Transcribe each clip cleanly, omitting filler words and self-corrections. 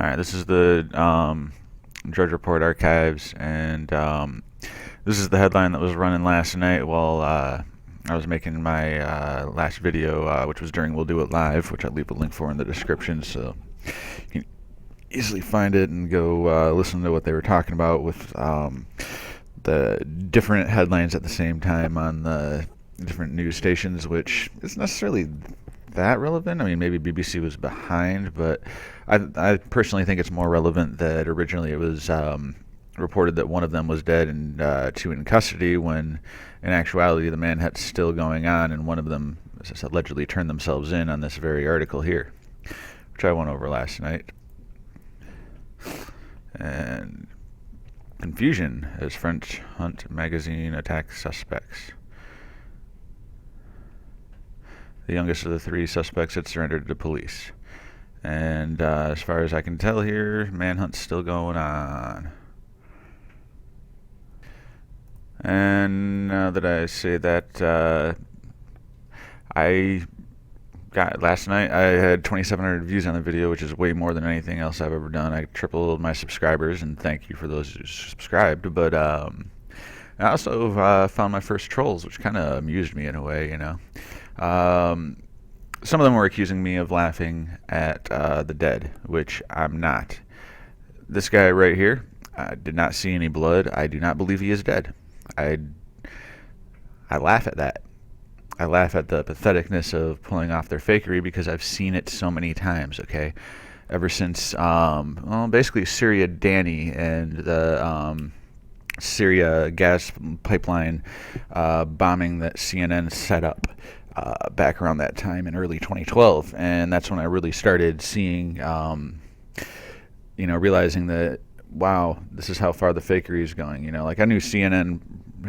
All right, this is the Drudge Report archives, and this is the headline that was running last night while I was making my last video, which was during We'll Do It Live, which I'll leave a link for in the description, so you can easily find it and go listen to what they were talking about with the different headlines at the same time on the different news stations, which isn't necessarily that relevant. I mean, maybe BBC was behind, but I personally think it's more relevant that originally it was reported that one of them was dead and two in custody, when in actuality the manhunt's still going on, and one of them allegedly turned themselves in on this very article here, which I went over last night. And confusion as French Hunt magazine attacks suspects. The youngest of the three suspects had surrendered to police. And as far as I can tell here, manhunt's still going on. And now that I say that, I got last night I had 2,700 views on the video, which is way more than anything else I've ever done. I tripled my subscribers, and thank you for those who subscribed. But I also found my first trolls, which kind of amused me in a way, you know. Some of them were accusing me of laughing at the dead, which I'm not. This guy right here, I did not see any blood. I do not believe he is dead. I laugh at that. I laugh at the patheticness of pulling off their fakery, because I've seen it so many times, okay? Ever since, well, basically Syria Danny and the Syria gas pipeline bombing that CNN set up back around that time in early 2012. And that's when I really started seeing, realizing that, wow, this is how far the fakery is going. You know, like I knew CNN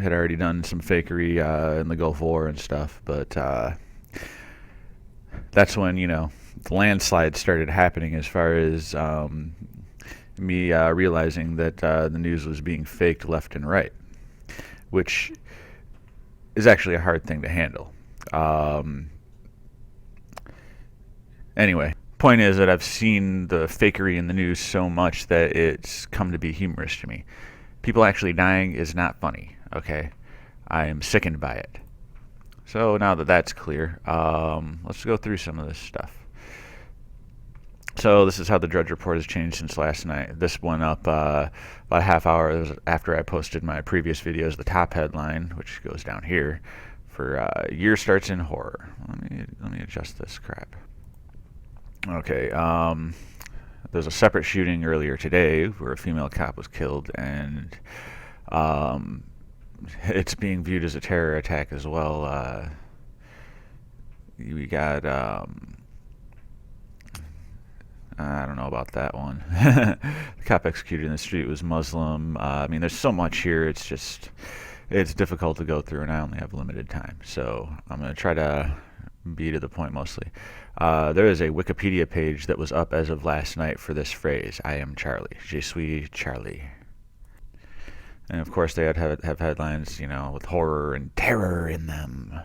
had already done some fakery in the Gulf War and stuff, but that's when, you know, the landslide started happening as far as me realizing that the news was being faked left and right, which is actually a hard thing to handle. Anyway, point is that I've seen the fakery in the news so much that it's come to be humorous to me. People actually dying is not funny, okay? I am sickened by it. So now that that's clear, let's go through some of this stuff. So this is how the Drudge Report has changed since last night. This went up about a half hour after I posted my previous videos, the top headline, which goes down here, for year starts in horror. Let me adjust this crap. Okay, there's a separate shooting earlier today where a female cop was killed, and it's being viewed as a terror attack as well. We got, I don't know about that one. The cop executed in the street was Muslim. I mean, there's so much here, it's difficult to go through, and I only have limited time. So I'm going to try to be to the point mostly. There is a Wikipedia page that was up as of last night for this phrase, I am Charlie. Je suis Charlie. And of course they have headlines, you know, with horror and terror in them.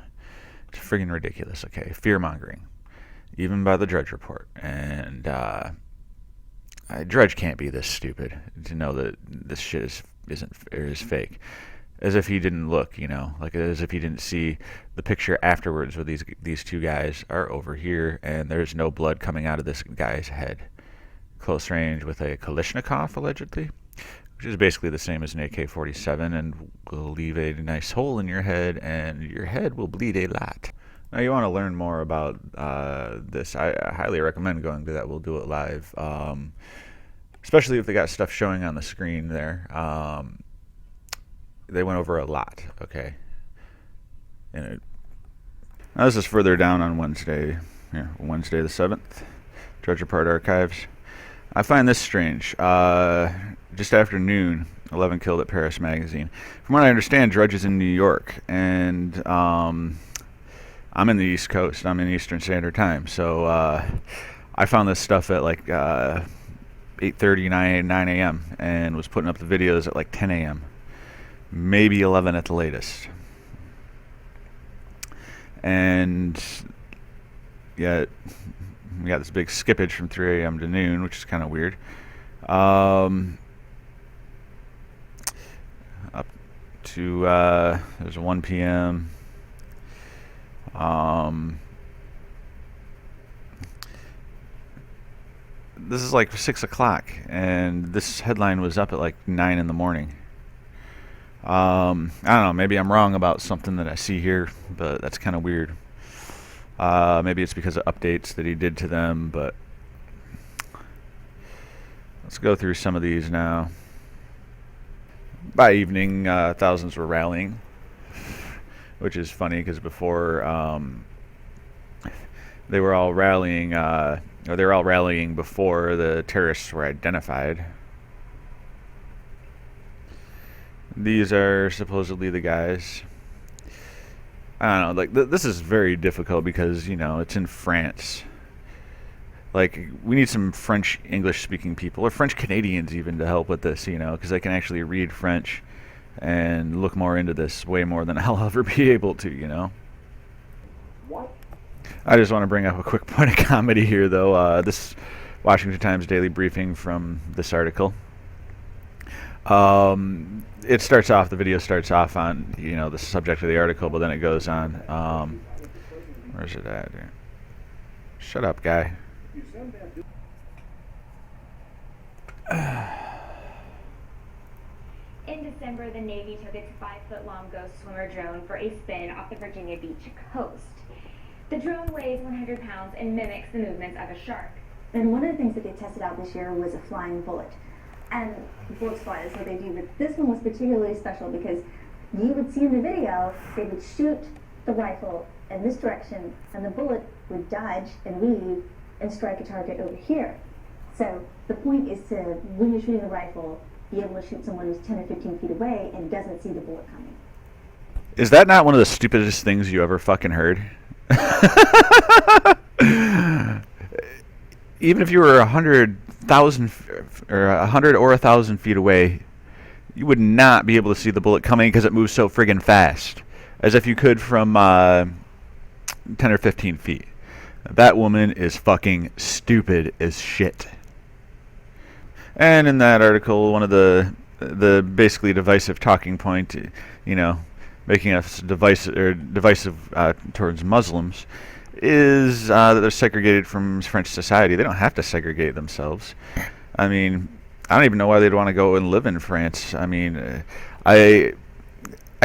It's friggin' ridiculous, okay? Fear-mongering. Even by the Drudge Report. And Drudge can't be this stupid to know that this shit is fake. As if he didn't look, you know, like as if he didn't see the picture afterwards where these two guys are over here and there's no blood coming out of this guy's head. Close range with a Kalashnikov, allegedly, which is basically the same as an AK-47 and will leave a nice hole in your head, and your head will bleed a lot. Now, you want to learn more about this, I highly recommend going to that We'll Do It Live, especially if they got stuff showing on the screen there. They went over a lot, okay? And now this is further down on Wednesday, Wednesday the 7th, Drudge Report archives. I find this strange. Just after noon, 11 killed at Paris magazine. From what I understand, Drudge is in New York, and I'm in the East Coast. I'm in Eastern Standard Time, so I found this stuff at like 8:30, 9 a.m. and was putting up the videos at like 10 a.m. Maybe 11 at the latest. And yet we got this big skippage from 3 a.m. to noon, which is kind of weird. Up to there's a 1 p.m. This is like 6 o'clock, and this headline was up at like 9 in the morning. I don't know, maybe I'm wrong about something that I see here, but that's kind of weird. Maybe it's because of updates that he did to them, but let's go through some of these now. By evening, thousands were rallying, which is funny because before they were all rallying, or they were all rallying before the terrorists were identified. These are supposedly the guys. I don't know, like this is very difficult because, you know, it's in France. Like, we need some French English speaking people, or French Canadians even, to help with this, you know, because they can actually read French and look more into this way more than I'll ever be able to, you know. What? I just want to bring up a quick point of comedy here, though. This Washington Times Daily Briefing from this article. It starts off, the video starts off on, you know, the subject of the article, but then it goes on. Where's it at here? Shut up, guy. In December, the Navy took its 5-foot-long ghost swimmer drone for a spin off the Virginia Beach coast. The drone weighs 100 pounds and mimics the movements of a shark. And one of the things that they tested out this year was a flying bullet. And bullets fly, that's what they do, but this one was particularly special because you would see in the video, they would shoot the rifle in this direction, and the bullet would dodge and weave and strike a target over here. So the point is to, when you're shooting the rifle, be able to shoot someone who's 10 or 15 feet away and doesn't see the bullet coming. Is that not one of the stupidest things you ever fucking heard? Even if you were 100,000 or 100 or 1,000 feet away, you would not be able to see the bullet coming because it moves so friggin' fast, as if you could from 10 or 15 feet. That woman is fucking stupid as shit. And in that article, one of the basically divisive talking point, you know, making us divisive towards Muslims, is that they're segregated from French society. They don't have to segregate themselves. I mean, I don't even know why they'd want to go and live in France. I mean, I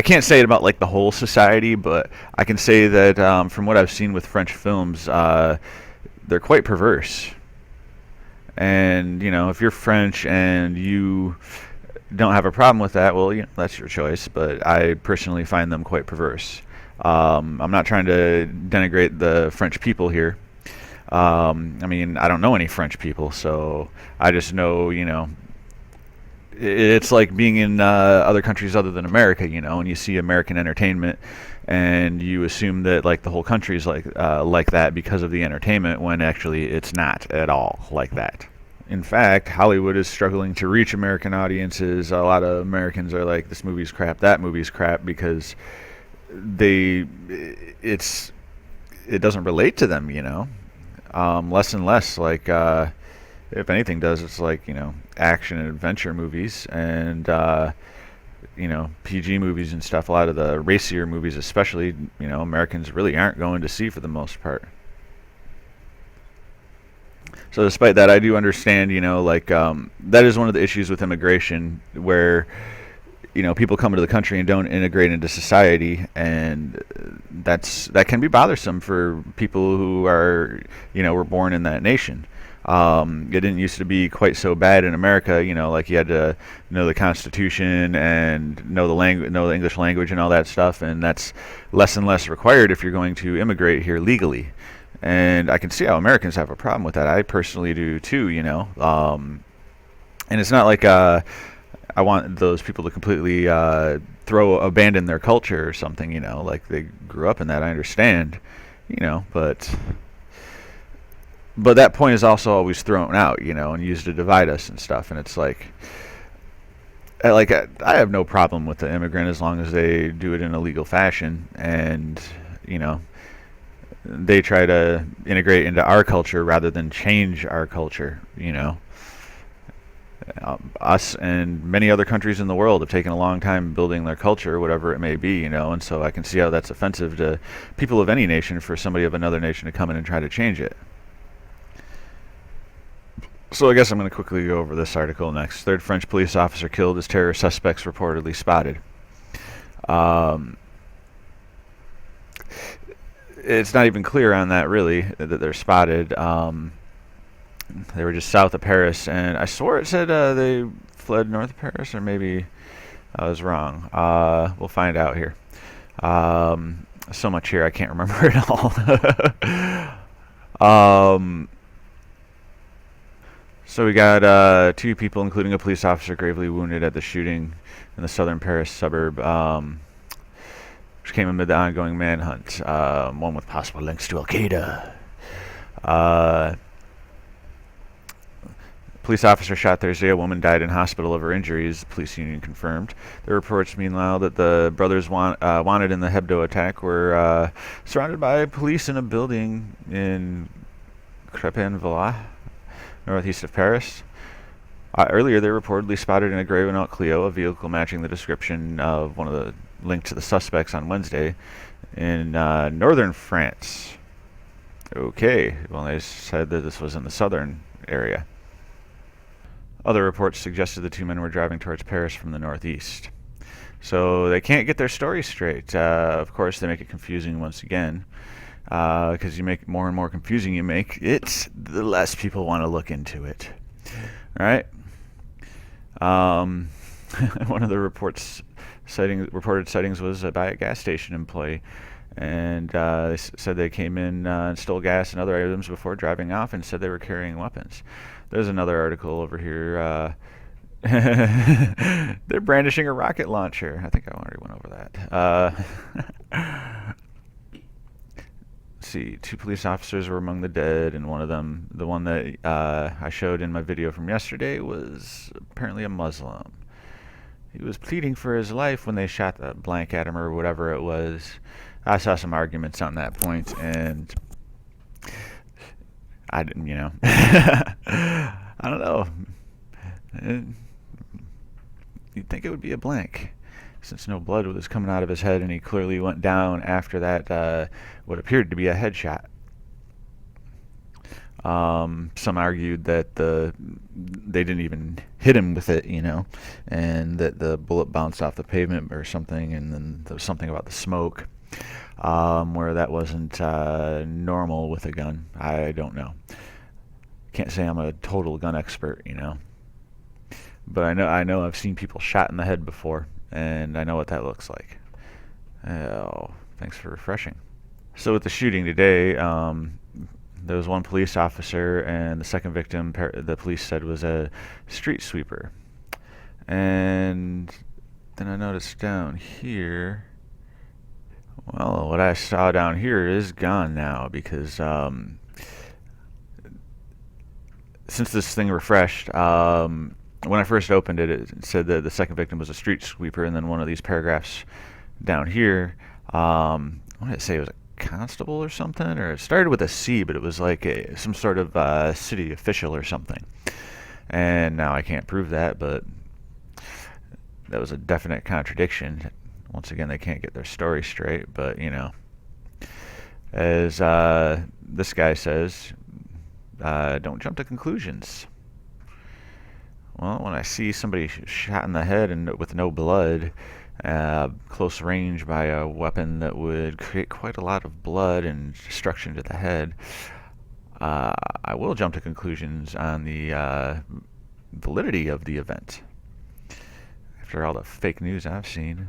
can't say it about like the whole society, but I can say that from what I've seen with French films, they're quite perverse. And, you know, if you're French and you don't have a problem with that, well, you know, that's your choice. But I personally find them quite perverse. I'm not trying to denigrate the French people here. I mean, I don't know any French people, so I just know, you know, it's like being in other countries other than America, you know, and you see American entertainment and you assume that like the whole country is like that because of the entertainment, when actually it's not at all like that. In fact, Hollywood is struggling to reach American audiences. A lot of Americans are like, this movie's crap, that movie's crap, because it doesn't relate to them, you know. Less and less, like if anything does, it's like, you know, action and adventure movies and you know, PG movies and stuff. A lot of the racier movies, especially, you know, Americans really aren't going to see for the most part. So despite that, I do understand, you know, like that is one of the issues with immigration, where, you know, people come into the country and don't integrate into society, and that can be bothersome for people who are, you know, were born in that nation. It didn't used to be quite so bad in America, you know, like you had to know the Constitution and know the language, know the English language and all that stuff, and that's less and less required if you're going to immigrate here legally. And I can see how Americans have a problem with that. I personally do too, you know. And it's not like I want those people to completely abandon their culture or something, you know, like they grew up in that. I understand, you know, but that point is also always thrown out, you know, and used to divide us and stuff. And it's like I have no problem with the immigrant as long as they do it in a legal fashion, and, you know, they try to integrate into our culture rather than change our culture. Us and many other countries in the world have taken a long time building their culture, whatever it may be, and so I can see how that's offensive to people of any nation for somebody of another nation to come in and try to change it. So I guess I'm going to quickly go over this article next. Third French police officer killed as terror suspects reportedly spotted. It's not even clear on that, really, that they're spotted. They were just south of Paris, and I swore it said they fled north of Paris, or maybe I was wrong. We'll find out here. So much here, I can't remember it all. So we got 2 people, including a police officer, gravely wounded at the shooting in the southern Paris suburb, which came amid the ongoing manhunt, one with possible links to Al-Qaeda. Police officer shot Thursday. A woman died in hospital of her injuries, the police union confirmed. There are reports, meanwhile, that the brothers wanted in the Hebdo attack were surrounded by police in a building in Crépin-Villars, northeast of Paris. Earlier, they were reportedly spotted in a gray Renault Clio, a vehicle matching the description of one of the linked to the suspects on Wednesday in northern France. Okay, well, they said that this was in the southern area. Other reports suggested the 2 men were driving towards Paris from the northeast. So they can't get their story straight. Of course, they make it confusing once again. Because you make more and more confusing you make it, the less people want to look into it. All right? One of the reported sightings was by a gas station employee. And they said they came in and stole gas and other items before driving off, and said they were carrying weapons. There's another article over here. They're brandishing a rocket launcher. I think I already went over that. Let's see, 2 police officers were among the dead, and one of them, the one that I showed in my video from yesterday, was apparently a Muslim. He was pleading for his life when they shot the blank at him, or whatever it was. I saw some arguments on that point, and I didn't, I don't know. You'd think it would be a blank, since no blood was coming out of his head, and he clearly went down after that, what appeared to be a headshot. Some argued that they didn't even hit him with it, and that the bullet bounced off the pavement or something, and then there was something about the smoke, where that wasn't normal with a gun. I don't know. Can't say I'm a total gun expert, but I know I've seen people shot in the head before, and I know what that looks like. Oh, thanks for refreshing. So with the shooting today, there was 1 police officer, and the second victim, the police said, was a street sweeper. And then I noticed down here, well, what I saw down here is gone now, because since this thing refreshed, when I first opened it, it said that the second victim was a street sweeper, and then one of these paragraphs down here, what did it say? It was a constable or something, or it started with a C, but it was like some sort of city official or something. And now I can't prove that, but that was a definite contradiction. Once again, they can't get their story straight, but as this guy says, don't jump to conclusions. Well, when I see somebody shot in the head and with no blood, close range by a weapon that would create quite a lot of blood and destruction to the head, I will jump to conclusions on the validity of the event. After all the fake news I've seen.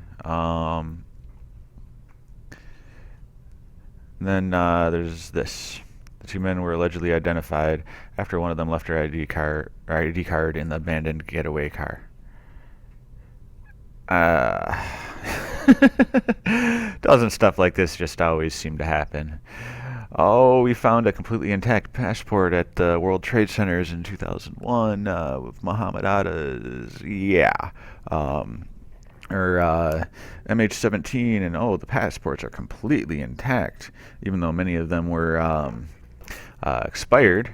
Then there's this. The 2 men were allegedly identified after one of them left her ID card in the abandoned getaway car. Doesn't stuff like this just always seem to happen? Oh, we found a completely intact passport at the World Trade Centers in 2001 with Muhammad Atta's. Yeah. or MH17, and oh, the passports are completely intact, even though many of them were expired.